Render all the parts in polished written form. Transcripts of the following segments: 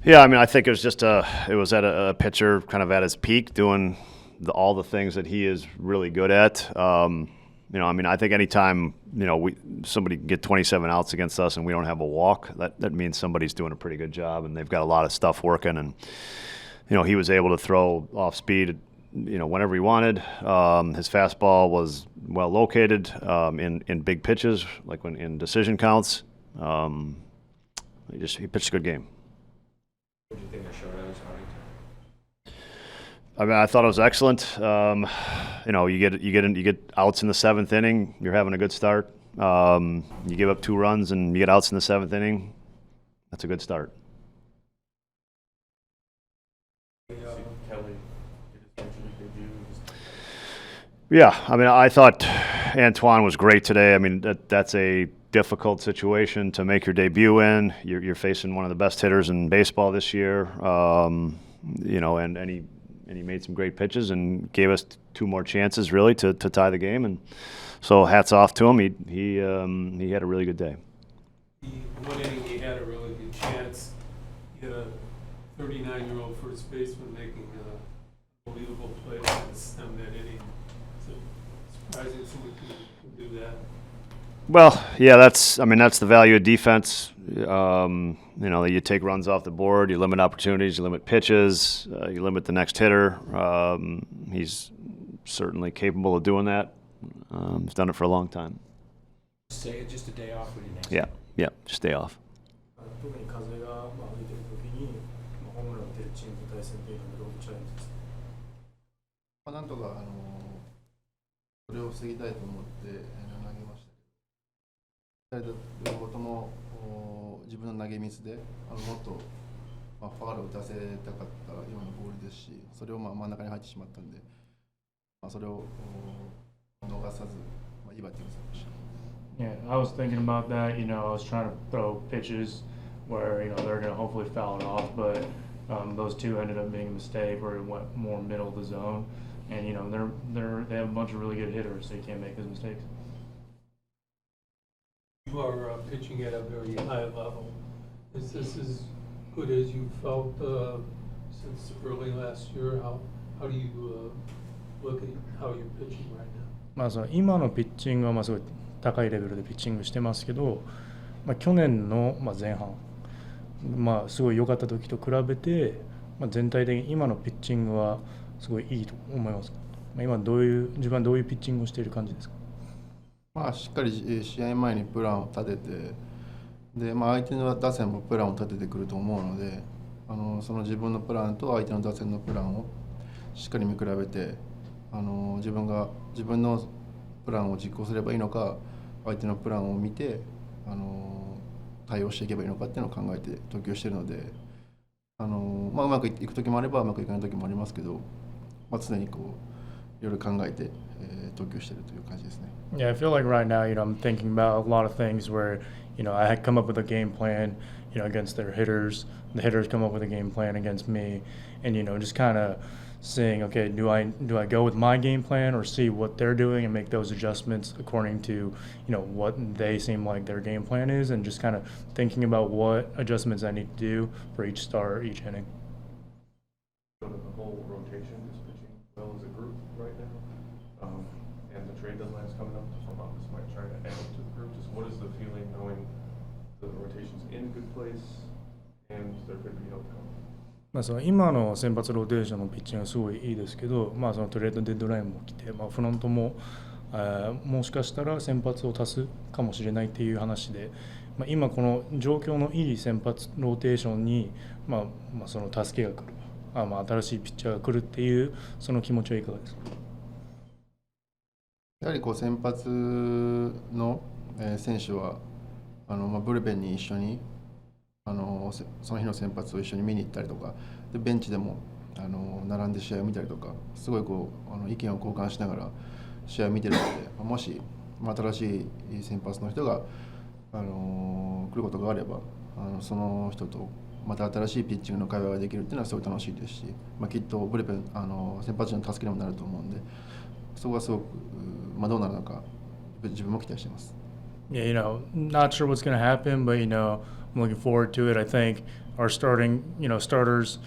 Yeah, I mean, I think it was at a pitcher kind of at his peak, doing all the things that he is really good at. I mean, I think anytime somebody can get 27 outs against us and we don't have a walk, that means somebody's doing a pretty good job and they've got a lot of stuff working. And he was able to throw off speed, whenever he wanted. His fastball was well located in big pitches, like when in decision counts. He pitched a good game. What do you think of Shota I mean, I thought it was excellent. You get outs in the seventh inning. You're having a good start. You give up 2 runs and you get outs in the seventh inning. That's a good start. Kelly did his major league debut. Yeah, I mean, I thought Antoine was great today. I mean, that's a difficult situation to make your debut in. You're facing one of the best hitters in baseball this year. And he made some great pitches and gave us 2 more chances really to tie the game. And so hats off to him. He had a really good day. One inning he had a really good chance. He had a 39-year-old first baseman making a unbelievable play to stem that inning. So surprising somebody could do that. Well, yeah, that's the value of defense. You take runs off the board, you limit opportunities, you limit pitches, you limit the next hitter. He's certainly capable of doing that. He's done it for a long time. Say it just a day off. Yeah, just day off. 特に風が吹いてる時にホームランを打てるチームと対戦というのはローブチャレンジです。なんとかそれを防ぎたいと思って投げましたけど、両方とも自分の投げミスでもっとファウルを打たせたかったようなボールですし、それを真ん中に入ってしまったんで、それを逃さずいいバッティングされました。Yeah, I was thinking about that. I was trying to throw pitches where they're going to hopefully foul it off, but those 2 ended up being a mistake where it went more middle of the zone, and they have a bunch of really good hitters, so you can't make those mistakes. You are pitching at a very high level. Is this as good as you felt since early last year? How do you look at how you're pitching right now? 今のピッチングはすごい高いレベルでピッチングしてますけど、去年の前半、すごい良かった時と比べて、全体的に今のピッチングはすごいいいと思います。今自分はどういうピッチングをしている感じですか？しっかり試合前にプランを立てて、で相手の打線もプランを立ててくると思うので、その自分のプランと相手の打線のプランをしっかり見比べて、自分のプランを実行すればいいのか、相手のプランを見て対応していけばいいのかっていうのを考えて投球しているので、うまくいく時もあればうまくいかない時もありますけど、常にいろいろ考えて投球しているという感じですね。Yeah, I feel like right now, I'm thinking about a lot of things where, I had come up with a game plan, against their hitters. The hitters come up with a game plan against me, and just kind of saying, okay, do I go with my game plan or see what they're doing and make those adjustments according to, what they seem like their game plan is, and just kind of thinking about what adjustments I need to do for each start, each inning. The whole rotation is pitching well as a group right now, and the trade deadline is coming up. Some of us might try to add to the group. Just what is the feeling knowing the rotation's in a good place and there could be outcome? 今の先発ローテーションのピッチングはすごいいいですけど、そのトレードデッドラインも来て、フロントももしかしたら先発を足すかもしれないっていう話で、今この状況のいい先発ローテーションに、その助けが来る、新しいピッチャーが来るっていうその気持ちはいかがですか？やはり先発の選手はブルペンに一緒にその日の先発を一緒に見に行ったりとかで、ベンチでも並んで試合を見たりとか、すごい意見を交換しながら試合を見てるので、もし新しい先発の人が来ることがあれば、その人とまた新しいピッチングの会話ができるっていうのはすごい楽しいですし、きっとブルペン先発陣の助けにもなると思うんで、そこはすごく、どうなるのか自分も期待しています。Yeah, not sure what's going to happen, but I'm looking forward to it. I think our starters,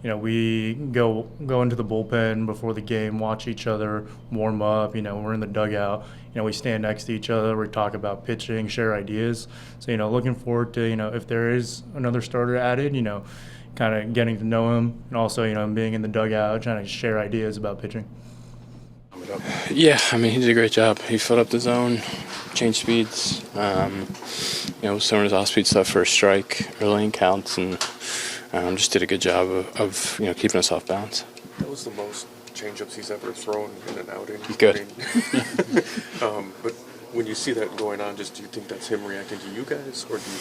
we go into the bullpen before the game, watch each other, warm up. We're in the dugout. We stand next to each other. We talk about pitching, share ideas. So, looking forward to, if there is another starter added, kind of getting to know him, and also, being in the dugout, trying to share ideas about pitching. Yeah, I mean, he did a great job. He filled up the zone, changed speeds, was throwing his off-speed stuff for a strike early in counts, and just did a good job of keeping us off balance. That was the most changeups he's ever thrown in an outing. Good. But when you see that going on, do you think that's him reacting to you guys, or do you?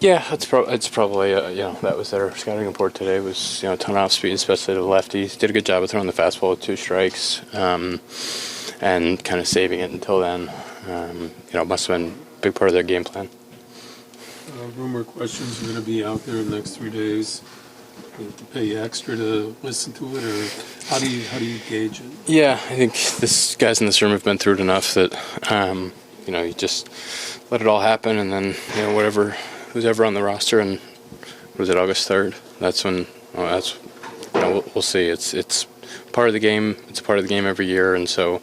Yeah, it's probably that was their scouting report today. Was a ton of off speed, especially to the lefties. Did a good job of throwing the fastball with 2 strikes, and kind of saving it until then. It must have been a big part of their game plan. Rumor questions are going to be out there in the next 3 days. You have to pay extra to listen to it, or how do you gauge it? Yeah, I think guys in this room have been through it enough that you just let it all happen, and then who's ever on the roster, and was it August 3rd? That's when we'll see. It's part of the game. It's a part of the game every year, and so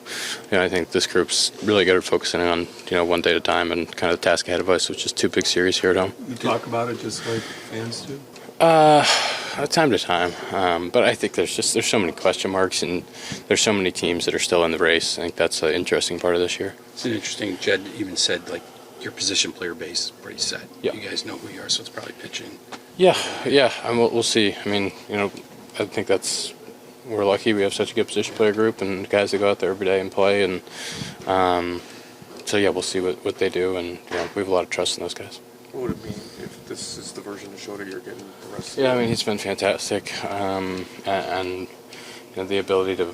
I think this group's really good at focusing in on one day at a time and kind of the task ahead of us, which is 2 big series here at home. You talk about it just like fans do. Time to time, but I think there's so many question marks, and there's so many teams that are still in the race. I think that's an interesting part of this year. It's interesting. Jed even said, like, your position player base is pretty set. Yeah. You guys know who you are, so it's probably pitching. Yeah, and we'll see. I mean, I think we're lucky we have such a good position player group and guys that go out there every day and play, and so we'll see what they do, and we have a lot of trust in those guys. What would it mean if this is the version of Shota you're getting the rest of Yeah, I mean, he's been fantastic, and the ability to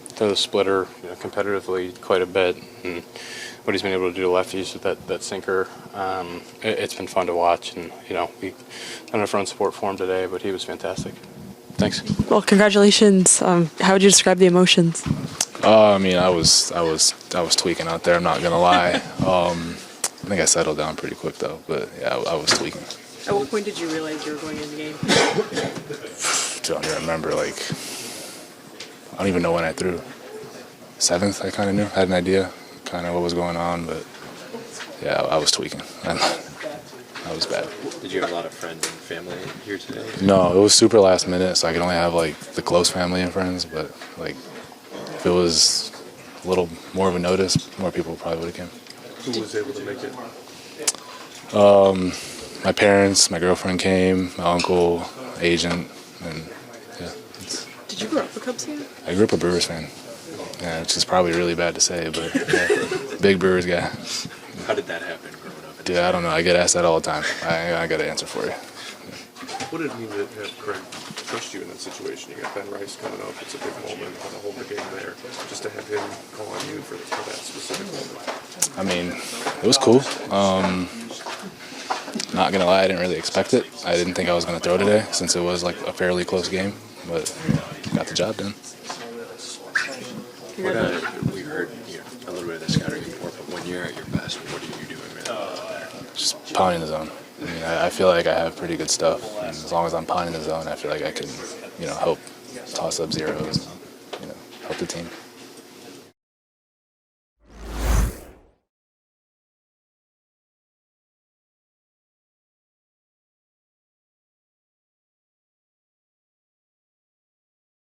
throw the splitter competitively quite a bit, and what he's been able to do to lefties with that sinker, it's been fun to watch, and we don't have run support for him today, but he was fantastic. Thanks. Well, congratulations. How would you describe the emotions? I mean, I was tweaking out there. I'm not gonna lie. I think I settled down pretty quick though. But yeah, I was tweaking. At what point did you realize you were going in the game? I don't even remember. I don't even know when I threw. 7th, I kind of knew. Had an idea, kind of what was going on, but yeah, I was tweaking. That was bad. Did you have a lot of friends and family here today? No, it was super last minute, so I could only have the close family and friends. But if it was a little more of a notice, more people probably would have came. Who was able to make it? My parents, my girlfriend came, my uncle, agent, and yeah. Did you grow up a Cubs fan? I grew up a Brewers fan. Yeah, which is probably really bad to say, but yeah, big Brewers guy. How did that happen growing up? Dude, I don't know. I get asked that all the time. I got an answer for you. What did it mean to have Craig trust you in that situation? You got Ben Rice coming up. It's a big moment. Want to hold the game there. Just to have him call on you for that specific moment. I mean, it was cool. Not gonna lie, I didn't really expect it. I didn't think I was gonna throw today, since it was a fairly close game. But got the job done. We heard a little bit of the scouting report, but when you're at your best, what are you doing there? Just pounding the zone. I mean, I feel like I have pretty good stuff, and as long as I'm pounding the zone, I feel like I can, help toss up zeros, and, help the team.